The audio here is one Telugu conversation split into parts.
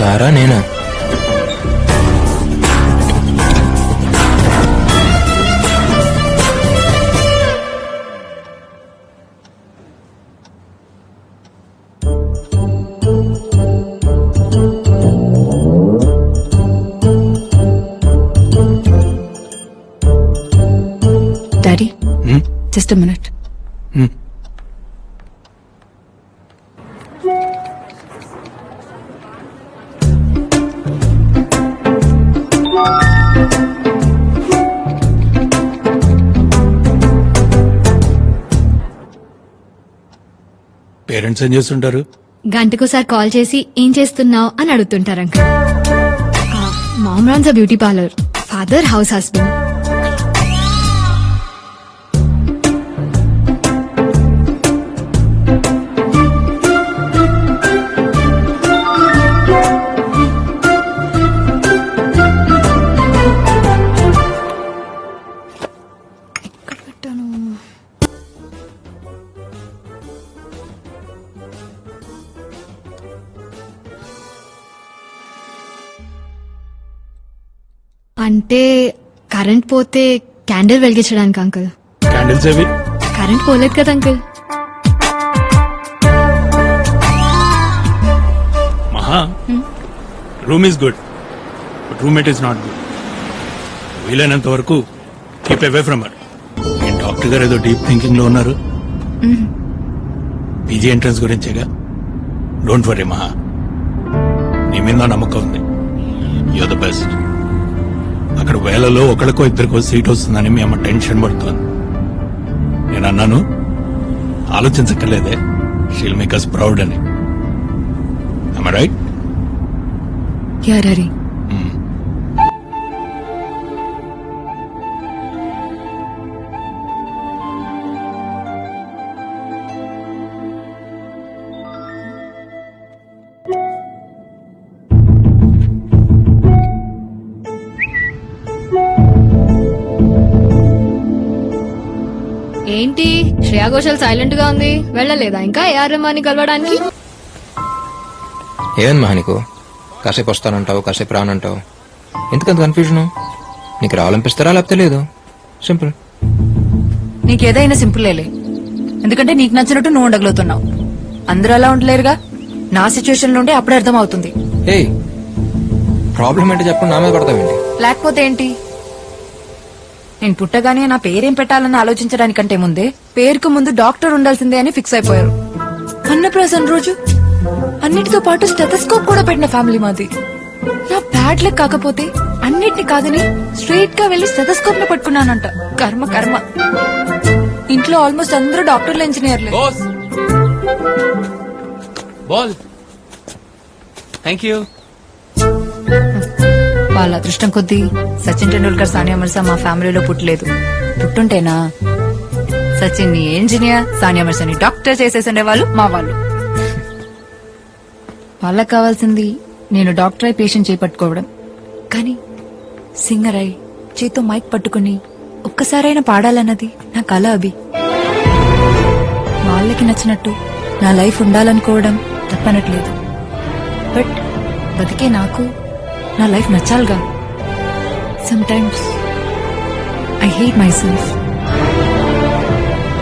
కారా నేనా? Daddy, just a minute. Parents ఏం చేస్తుంటారు? గంటకోసారి కాల్ చేసి ఏం చేస్తున్నావు అని అడుగుతుంటారు uncle. Mom runs a beauty parlour, father house husband. ఎక్కడ పెట్టాను? అంటే కరెంట్ పోతే క్యాండిల్ వెలిగించడానికి అంకుల్. క్యాండిల్స్ ఏవి? కరెంట్ పోలేదు కదా uncle. Maha, room is good but roommate is not good. వీలైనంత వరకు కీప్ అవే ఫ్రమ్ హర్. నేను డాక్టర్ గారు ఏదో డీప్ థింకింగ్ లో ఉన్నారు. పీజీ ఎంట్రన్స్ గురించేగా. డోంట్ వరీ మహా, నీ మీద నా నమ్మకం ఉంది. You're the best. అక్కడ వేలలో ఒకరికో ఇద్దరికో సీట్ వస్తుందని మీ అమ్మ టెన్షన్ పడుతోంది. నేను అన్నాను ఆలోచించక్కర్లేదే, షీల్ మేక్ us ప్రౌడ్ అని. am I right? Yeah daddy. ఏంటి శ్రేయా ఘోషల్ సైలెంట్ గా ఉంది, వెళ్ళలేదా ఇంకా ఏఆర్ రెహమాన్ ని కలవడానికి? ఏమని మహా నీకు? కాసేపు వస్తానంటావు, కాసేపు రానంటావు. ఎందుకంత కన్ఫ్యూజన్? నీకు రావాలనిపిస్తారా లేకపోతే లేదు? సింపుల్. నీకేదైనా సింపులేలే, ఎందుకంటే నీకు నచ్చినట్టు నువ్వు ఉండగలుగుతున్నావు. అందరూ అలా ఉండలేరుగా. నా సిచ్యువేషన్ నుండి అప్పుడే అర్థం అవుతుంది. ఏయ్, ప్రాబ్లం ఏంటి చెప్పు, నా మీద పడతావేంటి? లేకపోతే ఏంటి? నేను పుట్టగానే నా పేరేం పెట్టాలని ఆలోచించడానికంటే ముందే పేరుకు ముందు డాక్టర్ ఉండాల్సిందే అని ఫిక్స్ అయిపోయారు. అన్నప్రాసన రోజు అన్నిటితో పాటు స్టెథోస్కోప్ కూడా పెట్టిన ఫ్యామిలీ మాది. నా బ్యాడ్ లక్ కాకపోతే అన్నిటిని కాదని స్ట్రైట్ గా వెళ్లి స్టెథోస్కోప్ ని పట్టుకున్నానంట. కర్మ కర్మ. ఇంట్లో ఆల్మోస్ట్ అందరూ డాక్టర్లు, ఇంజనీర్లే. వాళ్ళ అదృష్టం కొద్దీ సచిన్ టెండూల్కర్, సానియా మిర్జా మా ఫ్యామిలీలో పుట్టలేదు. పుట్టుంటేనా సచిన్ ని ఇంజనీర్, సానియా మిర్జాని డాక్టర్ చేసేసిండే వాళ్ళు మా వాళ్ళు. వాళ్ళకి కావాల్సింది నేను డాక్టర్ అయి పేషెంట్ చేపట్టుకోవడం, కానీ సింగర్ అయి చేతో మైక్ పట్టుకుని ఒక్కసారైనా పాడాలన్నది నా కల. అభి, వాళ్ళకి నచ్చినట్టు నా లైఫ్ ఉండాలనుకోవడం తప్పనట్లేదు. బట్ బతికే నాకు నా లైఫ్ నచ్చాలిగా. Sometimes I hate myself.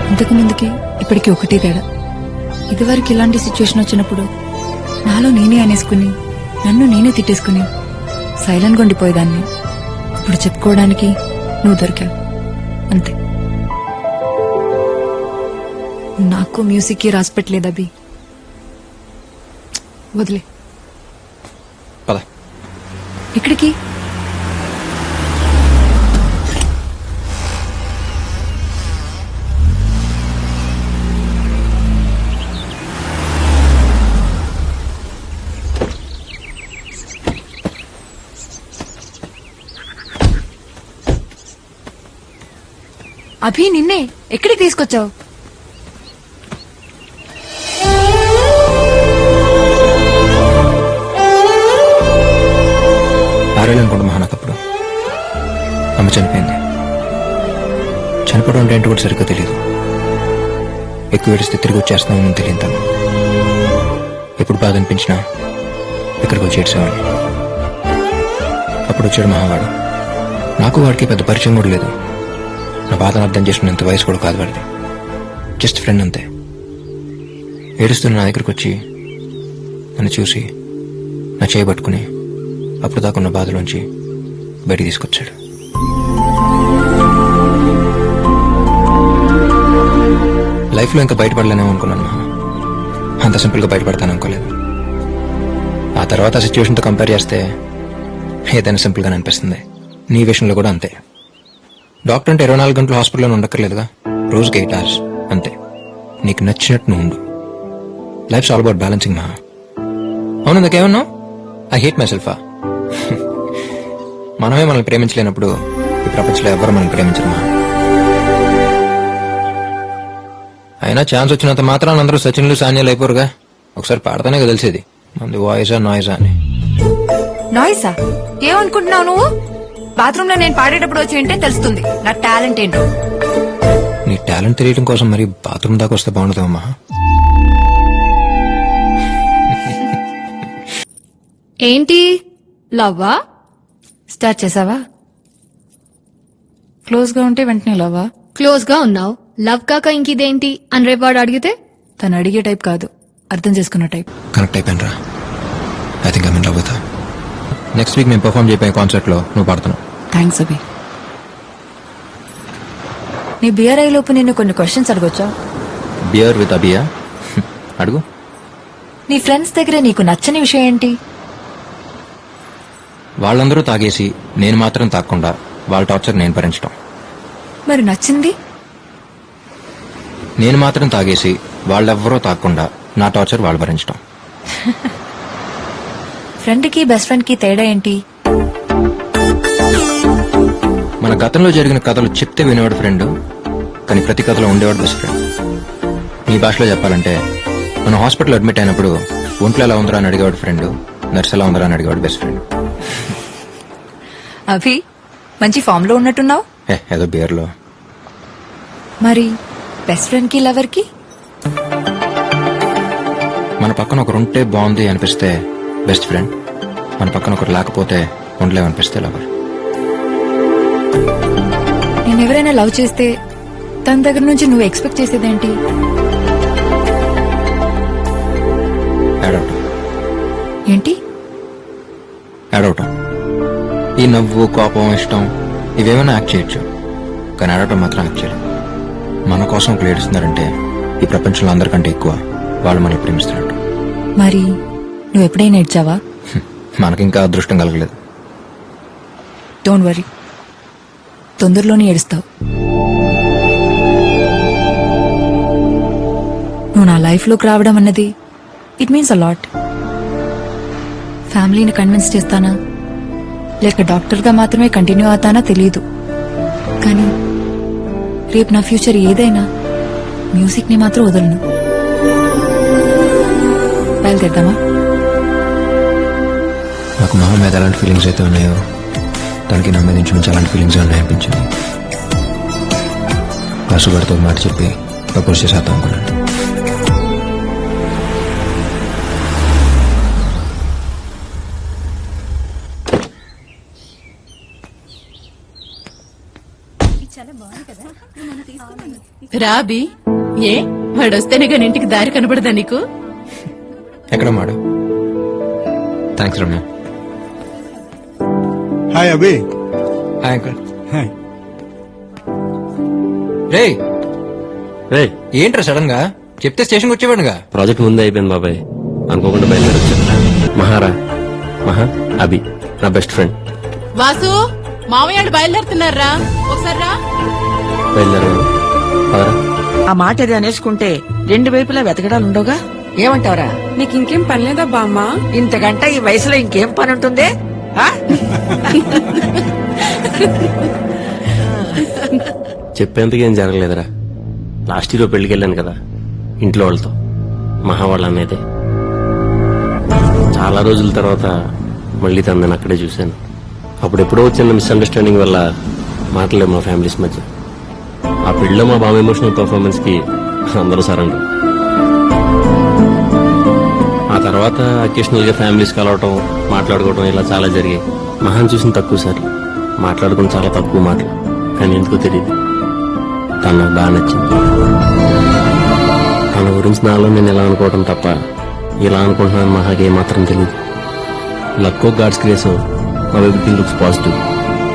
ఇంతకు ముందుకి ఇప్పటికి ఒకటే తేడా. ఇదివరకు ఇలాంటి సిచ్యువేషన్ వచ్చినప్పుడు నాలో నేనే అనేసుకుని, నన్ను నేనే తిట్టేసుకుని సైలెంట్ గా ఉండిపోయేదాన్ని. ఇప్పుడు చెప్పుకోవడానికి నువ్వు దొరికావు, అంతే. నాకు మ్యూజిక్ కి రాసి పెట్టలేదు అభి. వదిలే. పద. ఇక్కడికి అభి, నిన్నే ఎక్కడికి తీసుకొచ్చావు? ఆరేళ్ళనుకుంటా మహా నాకు అప్పుడు. అమ్మ చనిపోయింది. చనిపోవడం అంటే ఏంటో కూడా సరిగ్గా తెలియదు. ఎక్కువ ఏడిస్తే తిరిగి వచ్చేస్తున్నామని తెలియదు. తను ఎప్పుడు బాధ అనిపించినా ఇక్కడికి వచ్చి ఏడ్చేవాడిని. అప్పుడు వచ్చాడు మహావాడు. నాకు వాడికి పెద్ద పరిచయం కూడా లేదు. నా బాధను అర్థం చేసుకునేంత వయసు కూడా కాదు వాడిది. జస్ట్ ఫ్రెండ్ అంతే. ఏడుస్తున్న నా దగ్గరికి వచ్చి నన్ను చూసి నా చేయి పట్టుకుని అప్పుడు దాకున్న బాధలోంచి బయటికి తీసుకొచ్చాడు. లైఫ్లో ఇంకా బయటపడలేనేమో అనుకున్నాను మహా. అంత సింపుల్గా బయటపడతాను అనుకోలేదు. ఆ తర్వాత సిచ్యువేషన్తో కంపేర్ చేస్తే ఏదైనా సింపుల్గానే అనిపిస్తుంది. నీ విషయంలో కూడా అంతే. డాక్టర్ అంటే 24 గంటలు హాస్పిటల్లో ఉండక్కర్లేదుగా. రోజుకి 8 hours అంతే. నీకు నచ్చినట్టు నువ్వు ఉండు. Lifes all about balancing Maha. అవును, ఇందాకేమన్నావు? ఐ హేట్ మై సెల్ఫా. మనమే మనల్ని ప్రేమించలేనప్పుడు ఈ ప్రపంచంలో ఎవరు మనం ప్రేమించరు మహా. అయినా ఛాన్స్ వచ్చినంత మాత్రాన అందరూ సచిన్లు సాన్యాలు అయిపోరుగా. ఒకసారి పాడతానే కదా తెలిసేది మంది వాయిసా నాయిసా అని. నాయిసా? ఏమనుకుంటున్నావు నువ్వు? బాత్రూమ్ లో నేను పాడేటప్పుడు వచ్చి వింటే తెలుస్తుంది నా టాలెంట్ ఏంటో. నీ టాలెంట్ తెలియడం కోసం మరి బాత్రూమ్ దాకా వస్తే బాగుండదమ్మా. ఏంటి లవ్వా? స్టార్ట్ చేసావా? క్లోజ్ గా ఉంటే వెంటనే లవ్వా? క్లోజ్ గా ఉన్నావు, లవ్ కాక ఇంకిదేంటి అని రేపు వాడు అడిగితే? తను అడిగే టైప్ కాదు, అర్థం చేసుకున్న టైప్. కనెక్ట్ అయిపోయాను రా. I think I mean love with her. Next week మేము పర్ఫామ్ చేయబోయే కాన్సర్ట్ లో నువ్వు పాడుతున్నావు. థ్యాంక్స్ అభి. నీ బియర్ అయ్యే లోపు నిన్ను కొన్ని క్వశ్చన్స్ అడగొచ్చా? బియర్ విత్ అబియా? అడుగు. నీ ఫ్రెండ్స్ దగ్గర నీకు నచ్చని విషయం ఏంటి? వాళ్ళందరూ తాగేసి నేను మాత్రం తాగకుండా వాళ్ళ టార్చర్ నేను భరించడం. మరి నచ్చింది? నేను మాత్రం తాగేసి వాళ్ళెవ్వరూ తాగకుండా నా టార్చర్ వాళ్ళు భరించడం. ఫ్రెండ్ కి బెస్ట్ ఫ్రెండ్ కి తేడా ఏంటి? మన గతంలో జరిగిన కథలు చెప్తే వినేవాడు ఫ్రెండ్, కానీ ప్రతి కథలో ఉండేవాడు బెస్ట్ ఫ్రెండ్. మీ భాషలో చెప్పాలంటే మనం హాస్పిటల్ అడ్మిట్ అయినప్పుడు ఒంట్లో ఎలా ఉందరా అని అడిగేవాడు ఫ్రెండ్, నర్స్ ఎలా ఉందరా అని అడిగేవాడు బెస్ట్ ఫ్రెండ్. అభి, మంచి ఫామ్ లో ఉన్నట్టున్నావు. ఏదో బియర్లో. మరి బెస్ట్ ఫ్రెండ్ కి లవర్ కి? మన పక్కన ఒకరు ఉంటే బాగుంది అనిపిస్తే బెస్ట్ ఫ్రెండ్, మన పక్కన ఒకరు లేకపోతే ఉండలేమనిపిస్తే లవర్. నేను ఎవరైనా లవ్ చేస్తే తన దగ్గర నుంచి నువ్వు ఎక్స్పెక్ట్ చేసేదేంటి? ఏడవటం. ఏంటి? ఏడవటం. ఈ నవ్వు, కోపం, ఇష్టం ఇవేమైనా యాక్ట్ చేయొచ్చు, కానీ ఏడవటం మాత్రం యాక్ట్ చేయలేదు. మన కోసం ఒకరు ఏడుస్తున్నారంటే ఈ ప్రపంచంలో అందరికంటే ఎక్కువ వాళ్ళు మనల్ని ప్రేమిస్తున్నట్టు. మరి నువ్వు ఎప్పుడైనా ఏడ్చావా? మనకింకా అదృష్టం కలగలేదు. డోంట్ వరీ, తొందరలోనే ఏడుస్తావు. నువ్వు నా లైఫ్ లోకి రావడం అన్నది ఇట్ మీన్స్ అ లాట్. ఫ్యామిలీని కన్విన్స్ చేస్తానా లేక డాక్టర్ గా మాత్రమే కంటిన్యూ అవుతానా తెలియదు, కానీ రేపు నా ఫ్యూచర్ ఏదైనా మ్యూజిక్ ని మాత్రం వదలను. బయలుదేరదామా? నాకు మహా మీద ఎలాంటి ఫీలింగ్స్ అయితే ఉన్నాయో తనకి నా మీద నుంచి అలాంటి ఫీలింగ్స్ ఉన్నాయనిపించింది. కాసుగారితో మాట చెప్పి ప్రపోజ్ చేసేద్దాం అనుకున్నాను. రాబి, ఏ వాడొస్తేనే గాని ఇంటికి దారి కనబడదా నీకు? ఎక్కడ మాడు? Thanks Ramya. Hi Abhi. Hi uncle. Hi. రే రే ఏంట్రా సడన్ గా చెప్తే స్టేషన్కి వచ్చేవాడుగా. ప్రాజెక్ట్ ముందే అయిపోయింది బాబాయ్, అనుకోకుండా బయలుదేరొచ్చు. మహారా, మహా, అభి నా బెస్ట్ ఫ్రెండ్. వాసు, మామయ్య బయలుదేరుతున్నారా? ఒకసారి రా. బయలుదేరా. ఆ మాట అది అనేసుకుంటే రెండు వైపులా వెతకడాలుండవుగా. ఏమంటావురా? నీకు ఇంకేం పనిలేదా బామ్మ? ఇంతకంట ఈ వయసులో ఇంకేం పని ఉంటుంది? ఆ? చెప్పేంతగా ఏం జరగలేదురా. లాస్ట్ ఇయర్ పెళ్లికి వెళ్ళాను కదా ఇంట్లో వాళ్ళతో, మహా వాళ్ళ అన్నైతే. చాలా రోజుల తర్వాత మళ్ళీ తను నేను అక్కడే చూశాను. అప్పుడెప్పుడో వచ్చిన మిస్అండర్స్టాండింగ్ వల్ల మాటలే మా ఫ్యామిలీస్ మధ్య. ఆ పెళ్లిలో మా బావ ఎమోషనల్ పర్ఫార్మెన్స్ కి అందరూ సరెండర్. ఆ తర్వాత అకేషనల్ గా ఫ్యామిలీస్ కలవటం మాట్లాడుకోవటం ఇలా చాలా జరిగాయి. మహాన్ చూసిన తక్కువ సార్, మాట్లాడుకుని చాలా తక్కువ మాటలు, కానీ ఎందుకో తెలియదు తను నాకు బాగా నచ్చింది. తన గురించి నాలో నేను ఎలా అనుకోవటం తప్ప ఇలా అనుకుంటున్నాను మహాకి ఏమాత్రం తెలియదు. లక్కో God's grace everything looks positive.